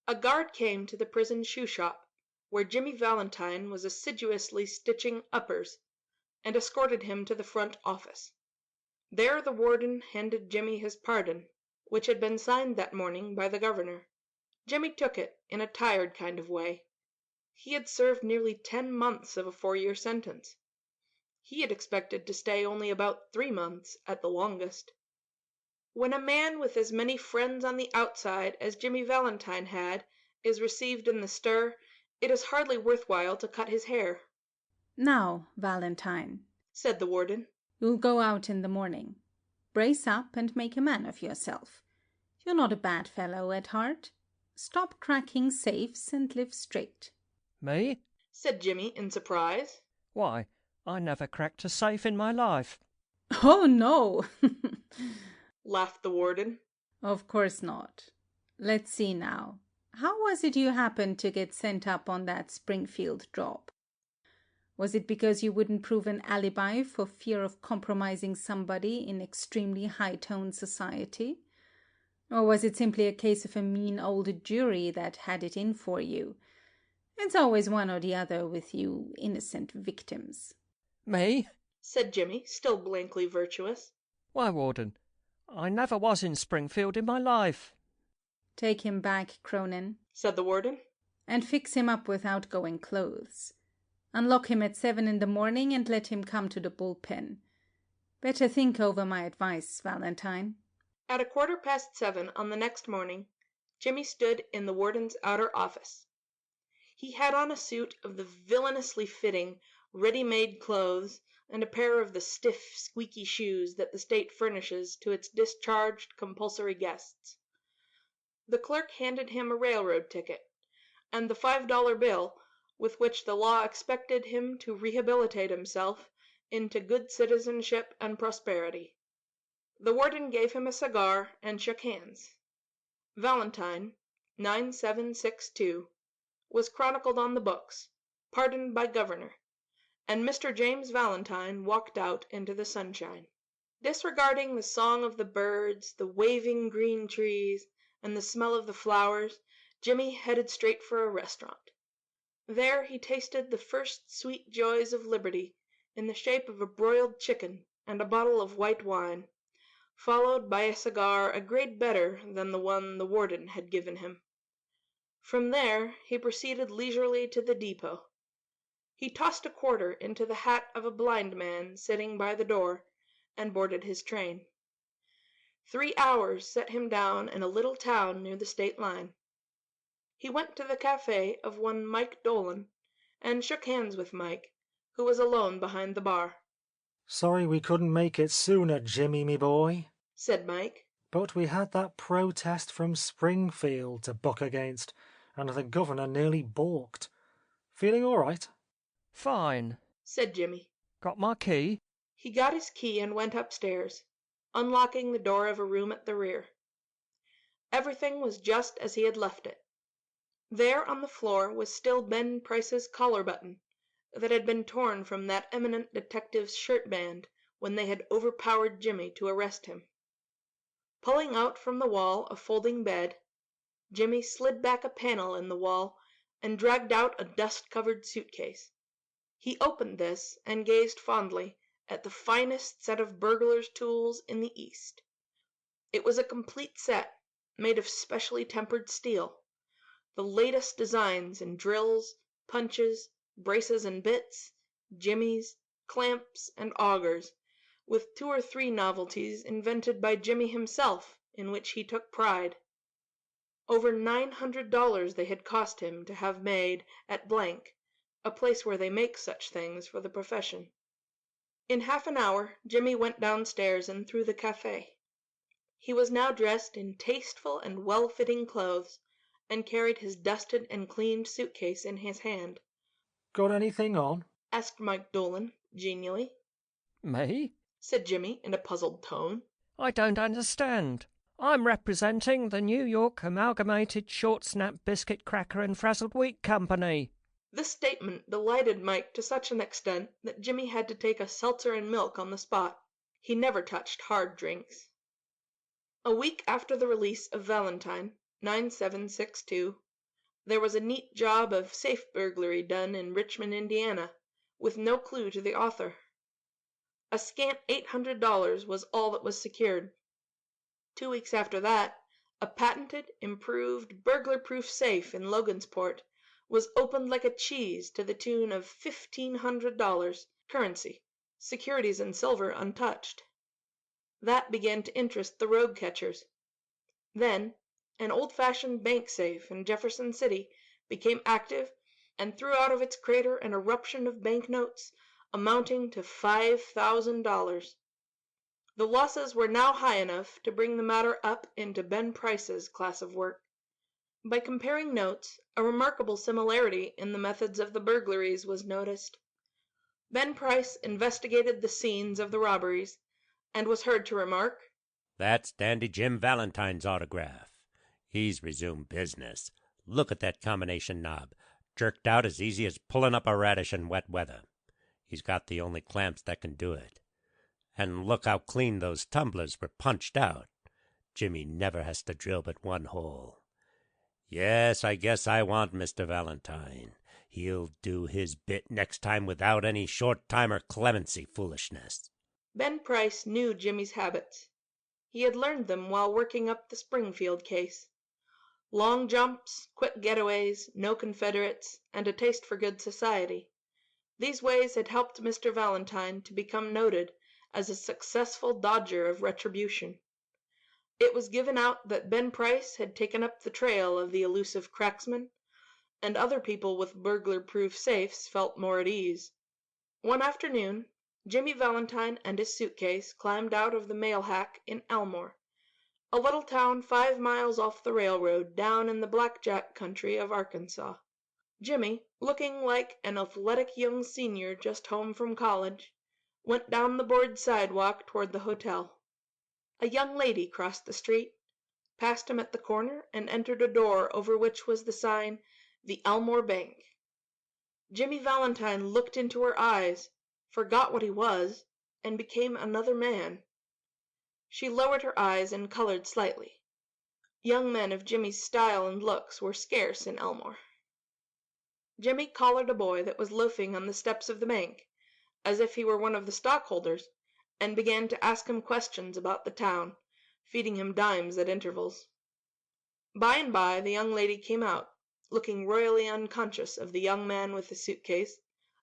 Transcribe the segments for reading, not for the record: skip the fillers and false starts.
A guard came to the prison shoe shop, where Jimmy Valentine was assiduously stitching uppers, and escorted him to the front office. There the warden handed Jimmy his pardon, which had been signed that morning by the governor. Jimmy took it in a tired kind of way. He had served nearly 10 months of a 4-year sentence. He had expected to stay only about 3 months at the longest. When a man with as many friends on the outside as Jimmy Valentine had is received in the stir, it is hardly worth while to cut his hair. "Now, Valentine," said the warden, "you'll go out in the morning. Brace up and make a man of yourself. You're not a bad fellow at heart. Stop cracking safes and live straight." Me? said Jimmy in surprise. Why, I never cracked a safe in my life. "Oh, no!" laughed the warden. "Of course not. Let's see now. How was it you happened to get sent up on that Springfield job? Was it because you wouldn't prove an alibi for fear of compromising somebody in extremely high-toned society? Or was it simply a case of a mean old jury that had it in for you? It's always one or the other with you innocent victims." Me? said Jimmy, still blankly virtuous. Why, Warden, I never was in Springfield in my life. "Take him back, Cronin," said the warden, "and fix him up with outgoing clothes. Unlock him at 7 in the morning and let him come to the bullpen. Better think over my advice, Valentine." At 7:15 on the next morning, Jimmy stood in the warden's outer office. He had on a suit of the villainously fitting, ready-made clothes and a pair of the stiff, squeaky shoes that the state furnishes to its discharged compulsory guests. The clerk handed him a railroad ticket, and the $5 bill with which the law expected him to rehabilitate himself into good citizenship and prosperity. The warden gave him a cigar and shook hands. Valentine, 9762, was chronicled on the books, pardoned by governor, and Mr. James Valentine walked out into the sunshine. Disregarding the song of the birds, the waving green trees, and the smell of the flowers, Jimmy headed straight for a restaurant. There he tasted the first sweet joys of liberty in the shape of a broiled chicken and a bottle of white wine, followed by a cigar a grade better than the one the warden had given him. From there he proceeded leisurely to the depot. He tossed a quarter into the hat of a blind man sitting by the door, and boarded his train. 3 hours set him down in a little town near the state line. He went to the cafe of one Mike Dolan, and shook hands with Mike, who was alone behind the bar. "Sorry we couldn't make it sooner, Jimmy, me boy," said Mike. "but we had that protest from Springfield to buck against, and the governor nearly balked. Feeling all right?" Fine. said Jimmy. Got my key? He got his key and went upstairs, unlocking the door of a room at the rear. Everything was just as he had left it. There on the floor was still Ben Price's collar button, that had been torn from that eminent detective's shirt band when they had overpowered Jimmy to arrest him. Pulling out from the wall a folding bed, Jimmy slid back a panel in the wall and dragged out a dust-covered suitcase. He opened this and gazed fondly at the finest set of burglar's tools in the East. It was a complete set, made of specially tempered steel. The latest designs in drills, punches, braces and bits, jimmies, clamps, and augers, with 2 or 3 novelties invented by Jimmy himself, in which he took pride. Over $900 they had cost him to have made at , a place where they make such things for the profession. In half an hour Jimmy went downstairs and through the cafe. He was now dressed in tasteful and well-fitting clothes, and carried his dusted and cleaned suitcase in his hand. "Got anything on?" asked Mike Dolan, genially. Me? said Jimmy in a puzzled tone. I don't understand. I'm representing the New York Amalgamated Short Snap Biscuit Cracker and Frazzled Wheat Company. This statement delighted Mike to such an extent that Jimmy had to take a seltzer and milk on the spot. He never touched hard drinks. A week after the release of Valentine, 9762, There was a neat job of safe burglary done in Richmond, Indiana, with no clue to the author. A scant $800 was all that was secured. 2 weeks after that, a patented, improved, burglar-proof safe in Logansport was opened like a cheese to the tune of $1,500, currency, securities in silver untouched. That began to interest the rogue catchers. Then an old-fashioned bank safe in Jefferson City became active and threw out of its crater an eruption of banknotes amounting to $5,000. The losses were now high enough to bring the matter up into Ben Price's class of work. By comparing notes, a remarkable similarity in the methods of the burglaries was noticed. Ben Price investigated the scenes of the robberies, and was heard to remark, "That's Dandy Jim Valentine's autograph. He's resumed business. Look at that combination knob, jerked out as easy as pulling up a radish in wet weather. He's got the only clamps that can do it. And look how clean those tumblers were punched out. Jimmy never has to drill but one hole. Yes, I guess I want Mr. Valentine. He'll do his bit next time without any short-timer clemency foolishness." Ben Price knew Jimmy's habits. He had learned them while working up the Springfield case. Long jumps, quick getaways, no Confederates, and a taste for good society. These ways had helped Mr. Valentine to become noted as a successful dodger of retribution. It was given out that Ben Price had taken up the trail of the elusive cracksman, and other people with burglar-proof safes felt more at ease. One afternoon Jimmy Valentine and his suitcase climbed out of the mail hack in Elmore, a little town 5 miles off the railroad down in the blackjack country of Arkansas. Jimmy, looking like an athletic young senior just home from college, went down the board sidewalk toward the hotel. A young lady crossed the street, passed him at the corner, and entered a door over which was the sign, "The Elmore Bank." Jimmy Valentine looked into her eyes, forgot what he was, and became another man. She lowered her eyes and colored slightly. Young men of Jimmy's style and looks were scarce in Elmore. Jimmy collared a boy that was loafing on the steps of the bank, as if he were one of the stockholders, and began to ask him questions about the town, feeding him dimes at intervals. By and by the young lady came out, looking royally unconscious of the young man with the suitcase,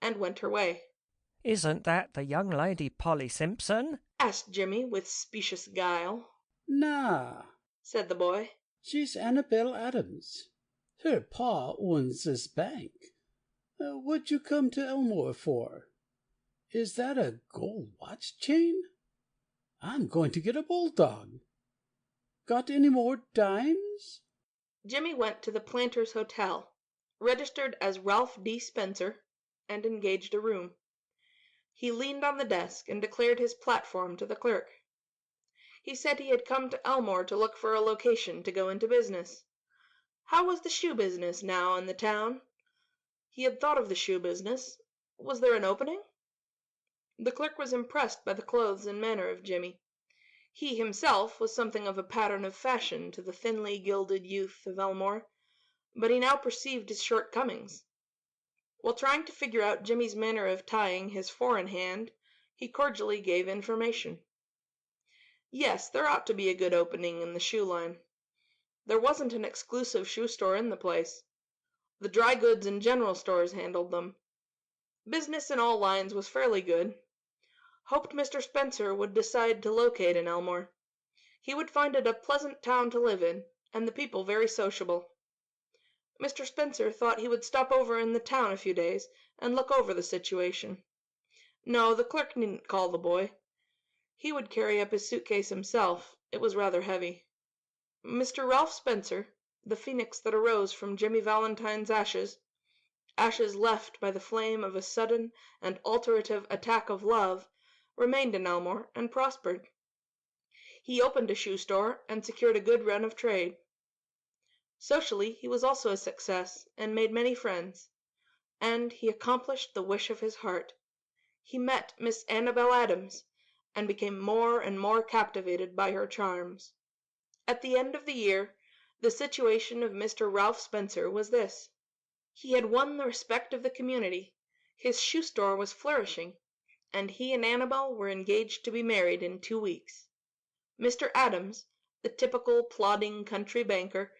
and went her way. "Isn't that the young lady Polly Simpson?" asked Jimmy with specious guile. "Nah," said the boy. "she's Annabelle Adams. Her pa owns this bank. What'd you come to Elmore for? Is that a gold watch chain? I'm going to get a bulldog. Got any more dimes?" Jimmy went to the Planters Hotel, registered as Ralph D. Spencer, and engaged a room. He leaned on the desk and declared his platform to the clerk. He said he had come to Elmore to look for a location to go into business. How was the shoe business now in the town? He had thought of the shoe business. Was there an opening? The clerk was impressed by the clothes and manner of Jimmy. He himself was something of a pattern of fashion to the thinly gilded youth of Elmore, but he now perceived his shortcomings. While trying to figure out Jimmy's manner of tying his four-in-hand, he cordially gave information. Yes, there ought to be a good opening in the shoe line. There wasn't an exclusive shoe store in the place. The dry goods and general stores handled them. Business in all lines was fairly good. Hoped Mr. Spencer would decide to locate in Elmore. He would find it a pleasant town to live in, and the people very sociable. Mr. Spencer thought he would stop over in the town a few days and look over the situation. No, the clerk needn't call the boy. He would carry up his suitcase himself. It was rather heavy. Mr. Ralph Spencer, the phoenix that arose from Jimmy Valentine's ashes, ashes left by the flame of a sudden and alterative attack of love, remained in Elmore and prospered. He opened a shoe store and secured a good run of trade. Socially he was also a success and made many friends. And he accomplished the wish of his heart. He met Miss Annabelle Adams, and became more and more captivated by her charms. At the end of the year The situation of Mr. Ralph Spencer was this. He had won the respect of the community, his shoe store was flourishing, and he and Annabel were engaged to be married in 2 weeks. Mr. Adams, the typical plodding country banker,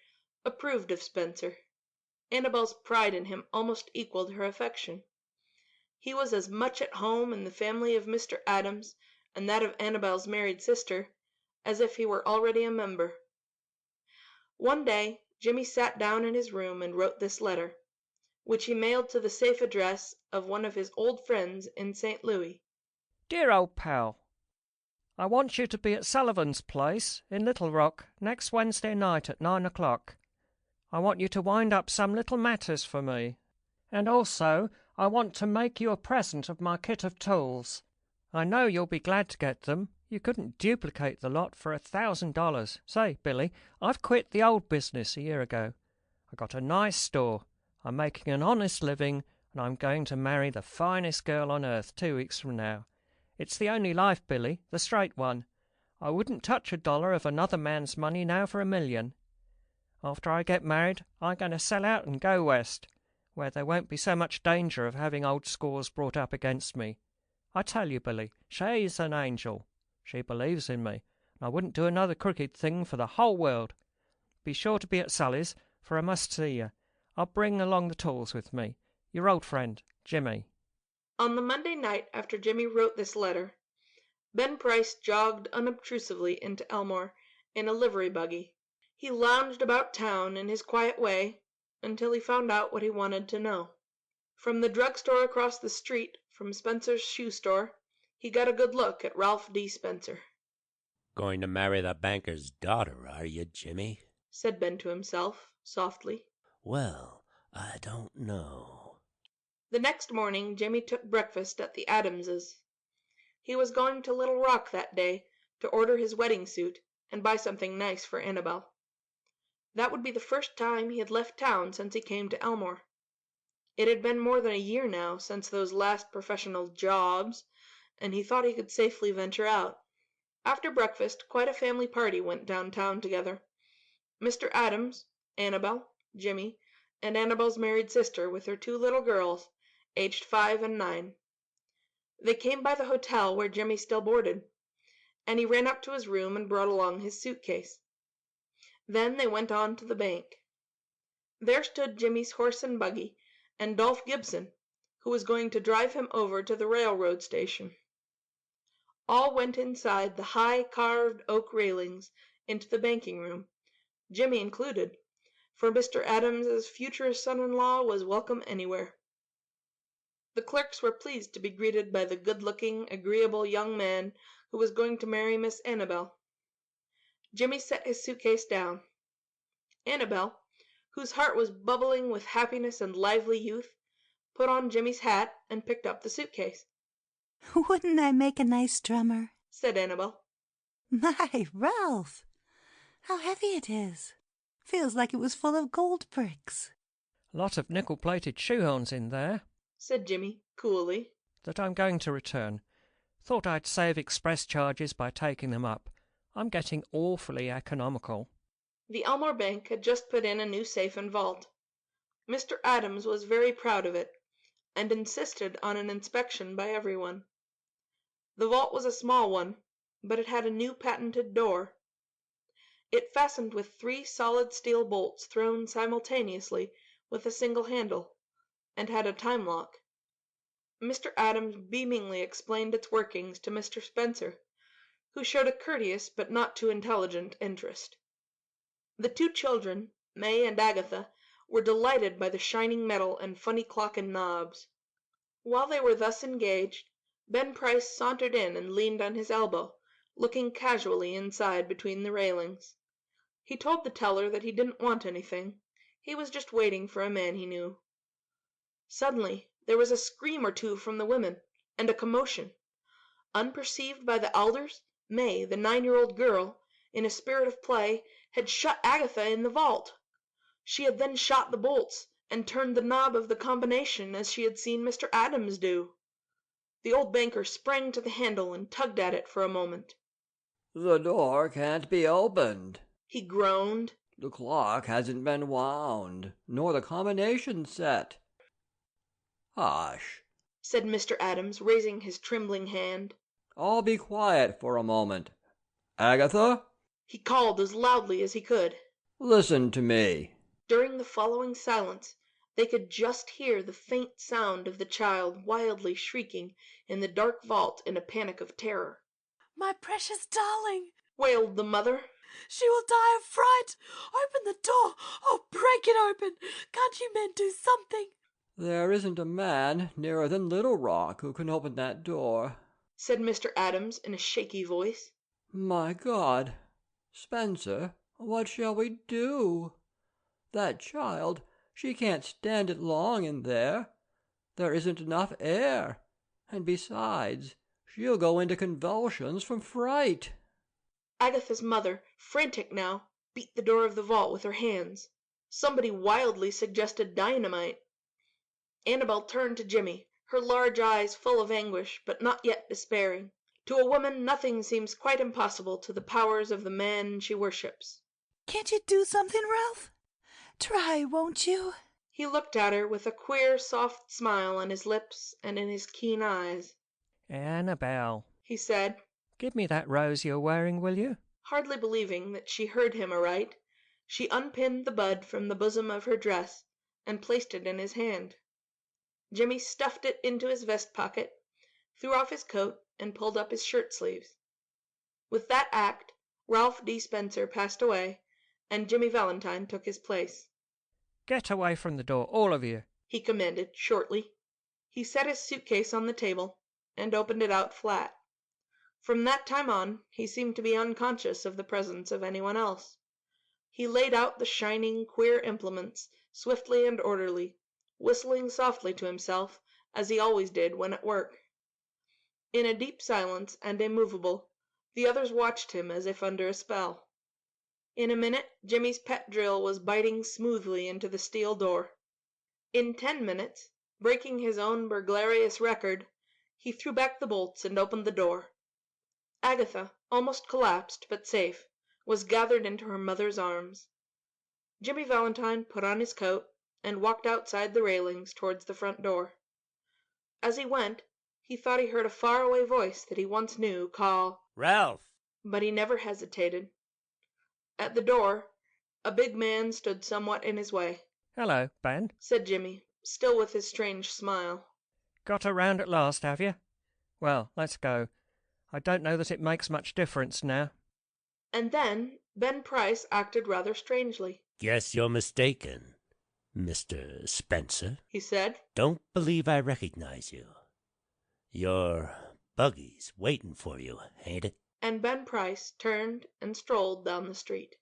approved of Spencer. Annabel's pride in him almost equaled her affection. He was as much at home in the family of Mr. Adams and that of Annabel's married sister as if he were already a member. One day Jimmy sat down in his room and wrote this letter, which he mailed to the safe address of one of his old friends in St. Louis. Dear old pal, I want you to be at Sullivan's place in Little Rock next Wednesday night at 9 o'clock. I want you to wind up some little matters for me. And also, I want to make you a present of my kit of tools. I know you'll be glad to get them. You couldn't duplicate the lot for $1,000. Say, Billy, I've quit the old business a year ago. I got a nice store. I'm making an honest living, and I'm going to marry the finest girl on earth 2 weeks from now. It's the only life, Billy, the straight one. I wouldn't touch $1 of another man's money now for $1,000,000. After I get married, I'm going to sell out and go west, where there won't be so much danger of having old scores brought up against me. I tell you, Billy, she's an angel. She believes in me, and I wouldn't do another crooked thing for the whole world. Be sure to be at Sully's, for I must see you. I'll bring along the tools with me. Your old friend, Jimmy. On the Monday night after Jimmy wrote this letter, Ben Price jogged unobtrusively into Elmore in a livery buggy. He lounged about town in his quiet way until he found out what he wanted to know. From the drugstore across the street from Spencer's shoe store, he got a good look at Ralph D. Spencer. Going to marry the banker's daughter, are you, Jimmy? Said Ben to himself, softly. Well, I don't know. The next morning Jimmy took breakfast at the Adamses. He was going to Little Rock that day to order his wedding suit and buy something nice for Annabel. That would be the first time he had left town since he came to Elmore. It had been more than a year now since those last professional jobs, and he thought he could safely venture out. After breakfast quite a family party went downtown together. Mr. Adams, Annabel, Jimmy, and Annabel's married sister with her 2 little girls, aged 5 and 9. They came by the hotel where Jimmy still boarded, and he ran up to his room and brought along his suitcase. Then they went on to the bank. There stood Jimmy's horse and buggy, and Dolph Gibson, who was going to drive him over to the railroad station. All went inside the high carved oak railings into the banking room, Jimmy included, for Mr. Adams's future son-in-law was welcome anywhere. The clerks were pleased to be greeted by the good-looking, agreeable young man who was going to marry Miss Annabel. Jimmy set his suitcase down. Annabel, whose heart was bubbling with happiness and lively youth, put on Jimmy's hat and picked up the suitcase. "Wouldn't I make a nice drummer?" said Annabel. "My, Ralph, how heavy it is. Feels like it was full of gold bricks." Lot of nickel-plated shoehorns in there, said Jimmy, coolly. that I'm going to return. Thought I'd save express charges by taking them up. I'm getting awfully economical. The Elmore Bank had just put in a new safe and vault. Mr. Adams was very proud of it, and insisted on an inspection by everyone. The vault was a small one, but it had a new patented door. It fastened with 3 solid steel bolts thrown simultaneously with a single handle, and had a time lock. Mr. Adams beamingly explained its workings to Mr. Spencer, who showed a courteous but not too intelligent interest. The 2 children, May and Agatha, were delighted by the shining metal and funny clock and knobs. While they were thus engaged, Ben Price sauntered in and leaned on his elbow, looking casually inside between the railings. He told the teller that he didn't want anything. He was just waiting for a man he knew. Suddenly there was a scream or two from the women, and a commotion. Unperceived by the elders, May, the 9-year-old girl, in a spirit of play, had shut Agatha in the vault. She had then shot the bolts, and turned the knob of the combination as she had seen Mr. Adams do. The old banker sprang to the handle and tugged at it for a moment. "The door can't be opened," he groaned. The clock hasn't been wound, nor the combination set. Hush, said Mr. Adams, raising his trembling hand. all be quiet for a moment. Agatha, he called as loudly as he could. listen to me. During the following silence they could just hear the faint sound of the child wildly shrieking in the dark vault in a panic of terror. My precious darling, wailed the mother. She will die of fright. Open the door. Oh, break it open. Can't you men do something? There isn't a man nearer than Little Rock who can open that door, said Mr. Adams in a shaky voice. My God, Spencer, what shall we do? That child, she can't stand it long in there. There isn't enough air, and besides, she'll go into convulsions from fright. Agatha's mother, frantic now, beat the door of the vault with her hands. Somebody wildly suggested dynamite. Annabel turned to Jimmy, her large eyes full of anguish, but not yet despairing. To a woman nothing seems quite impossible to the powers of the man she worships. Can't you do something, Ralph? Try, won't you? He looked at her with a queer, soft smile on his lips and in his keen eyes. Annabel, he said. Give me that rose you're wearing, will you? Hardly believing that she heard him aright, she unpinned the bud from the bosom of her dress and placed it in his hand. Jimmy stuffed it into his vest pocket, threw off his coat, and pulled up his shirt sleeves. With that act, Ralph D. Spencer passed away, and Jimmy Valentine took his place. Get away from the door, all of you, he commanded shortly. He set his suitcase on the table and opened it out flat. From that time on he seemed to be unconscious of the presence of anyone else. He laid out the shining, queer implements swiftly and orderly, whistling softly to himself as he always did when at work. In a deep silence and immovable, the others watched him as if under a spell. In a minute Jimmy's pet drill was biting smoothly into the steel door. In 10 minutes, breaking his own burglarious record, he threw back the bolts and opened the door. Agatha, almost collapsed but safe, was gathered into her mother's arms. Jimmy Valentine put on his coat and walked outside the railings towards the front door. As he went, he thought he heard a far-away voice that he once knew call, Ralph! But he never hesitated. At the door, a big man stood somewhat in his way. Hello, Ben, said Jimmy, still with his strange smile. Got around at last, have you? Well, let's go. I don't know that it makes much difference now. And then Ben Price acted rather strangely. Guess you're mistaken, Mr. Spencer, he said. Don't believe I recognize you. Your buggy's waiting for you, ain't it? And Ben Price turned and strolled down the street.